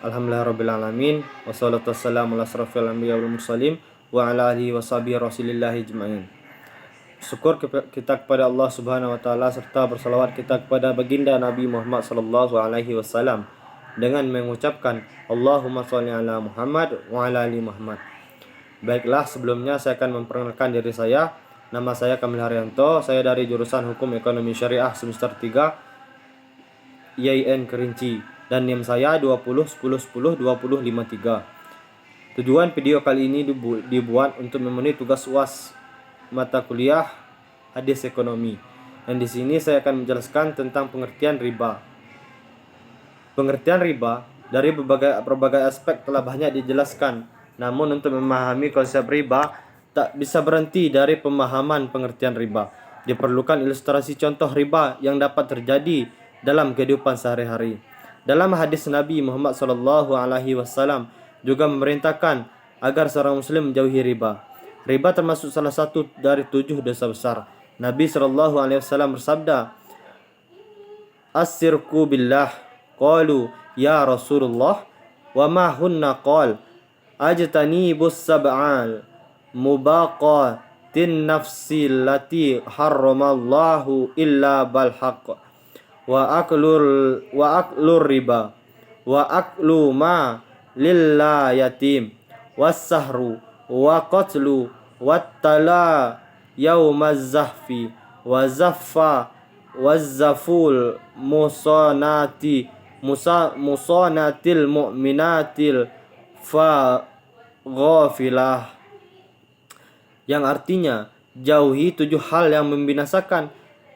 Alhamdulillahirabbil alamin. Wassalatu wassalamu ala asrofil anbiya wal mursalin wa ala alihi washabihi rasulillahi ajmain. Syukur kita kepada Allah Subhanahu wa taala serta bersalawat kita kepada baginda Nabi Muhammad sallallahu alaihi wasallam dengan mengucapkan Allahumma shalli ala Muhammad wa ala ali Muhammad. Baiklah, sebelumnya saya akan memperkenalkan diri saya. Nama saya Kamil Haryanto, saya dari jurusan Hukum Ekonomi Syariah semester 3 IAIN Kerinci, dan NIM saya 2010102053. Tujuan video kali ini dibuat untuk memenuhi tugas UAS mata kuliah hadis ekonomi. Dan di sini saya akan menjelaskan tentang pengertian riba. Pengertian riba dari berbagai aspek telah banyak dijelaskan. Namun untuk memahami konsep riba tak bisa berhenti dari pemahaman pengertian riba. Diperlukan ilustrasi contoh riba yang dapat terjadi dalam kehidupan sehari-hari. Dalam hadis Nabi Muhammad SAW juga memerintahkan agar seorang muslim menjauhi riba. Riba termasuk salah satu dari 7 dosa besar. Nabi SAW bersabda, "As-sirku billah." Qalu, "Ya Rasulullah, wa ma hunna?" Qal, "Ajtanibus sab'al mubaqatin nafsi lati harramallahu illa bal haqq wa aklur riba wa aklu ma lilla yatim was-sahru wa qatlu wattala yaumaz zahfi wa zaffa wazzaful musanatil mu'minatil fa ghafilah, yang artinya jauhi 7 hal yang membinasakan.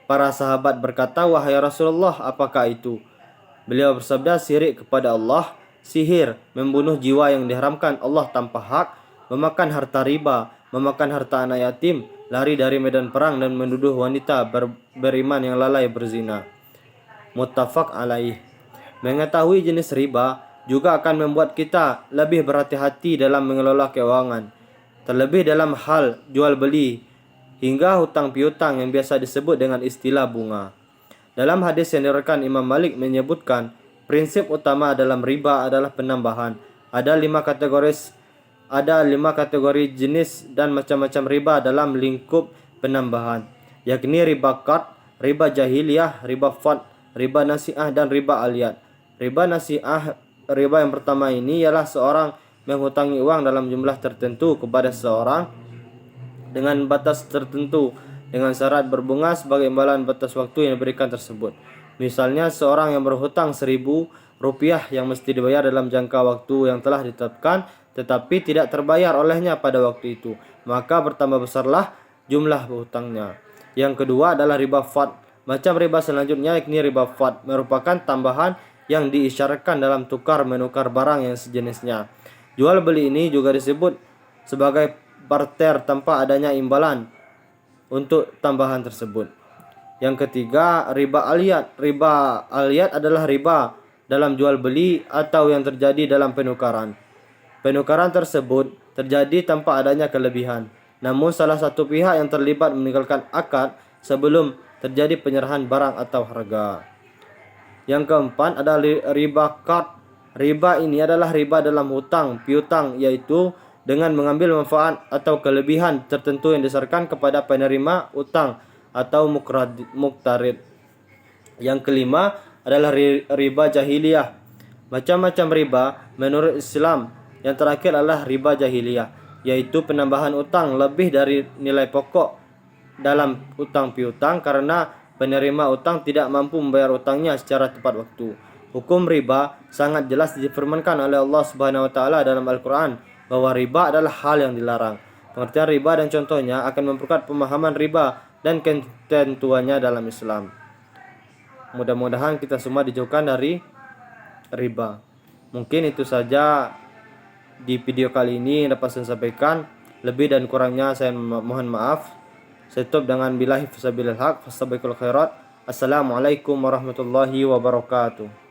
Para sahabat berkata, "Wahai Rasulullah, apakah itu?" Beliau bersabda, "Syirik kepada Allah, sihir, membunuh jiwa yang diharamkan Allah tanpa hak, memakan harta riba, memakan harta anak yatim, lari dari medan perang, dan menuduh wanita beriman yang lalai berzina." Muttafaq alaih. Mengetahui jenis riba juga akan membuat kita lebih berhati-hati dalam mengelola keuangan, terlebih dalam hal jual beli hingga hutang piutang yang biasa disebut dengan istilah bunga. Dalam hadis yang diriwayatkan Imam Malik menyebutkan, prinsip utama dalam riba adalah penambahan. Ada 5 kategori jenis dan macam-macam riba dalam lingkup penambahan, yakni riba qard, riba jahiliyah, riba fad, riba nasi'ah, dan riba aliyat. Riba nasi'ah, riba yang pertama ini ialah seorang menghutangi uang dalam jumlah tertentu kepada seseorang dengan batas tertentu dengan syarat berbunga sebagai imbalan batas waktu yang diberikan tersebut. Misalnya seorang yang berhutang 1.000 rupiah yang mesti dibayar dalam jangka waktu yang telah ditetapkan tetapi tidak terbayar olehnya pada waktu itu, maka bertambah besarlah jumlah hutangnya. Yang kedua adalah riba fad. Macam riba selanjutnya yakni riba fad merupakan tambahan yang diisyaratkan dalam tukar menukar barang yang sejenisnya. Jual beli ini juga disebut sebagai barter tanpa adanya imbalan untuk tambahan tersebut. Yang ketiga, riba aliyat. Riba aliyat adalah riba dalam jual beli atau yang terjadi dalam penukaran. Penukaran tersebut terjadi tanpa adanya kelebihan, namun salah satu pihak yang terlibat meninggalkan akad sebelum terjadi penyerahan barang atau harga. Yang keempat adalah riba qard. Riba ini adalah riba dalam hutang piutang, yaitu dengan mengambil manfaat atau kelebihan tertentu yang disyaratkan kepada penerima utang atau muqtarid. Yang kelima adalah riba jahiliyah. Macam-macam riba menurut Islam. Yang terakhir adalah riba jahiliyah, yaitu penambahan utang lebih dari nilai pokok dalam utang piutang karena penerima utang tidak mampu membayar utangnya secara tepat waktu. Hukum riba sangat jelas difirmankan oleh Allah Subhanahu wa taala dalam Al-Qur'an bahwa riba adalah hal yang dilarang. Pengertian riba dan contohnya akan memperkuat pemahaman riba dan ketentuannya dalam Islam. Mudah-mudahan kita semua dijauhkan dari riba. Mungkin itu saja di video kali ini yang dapat saya sampaikan. Lebih dan kurangnya saya mohon maaf. Saya tutup dengan billahi fisabilil haq, fastabiqul khairat. Assalamualaikum warahmatullahi wabarakatuh.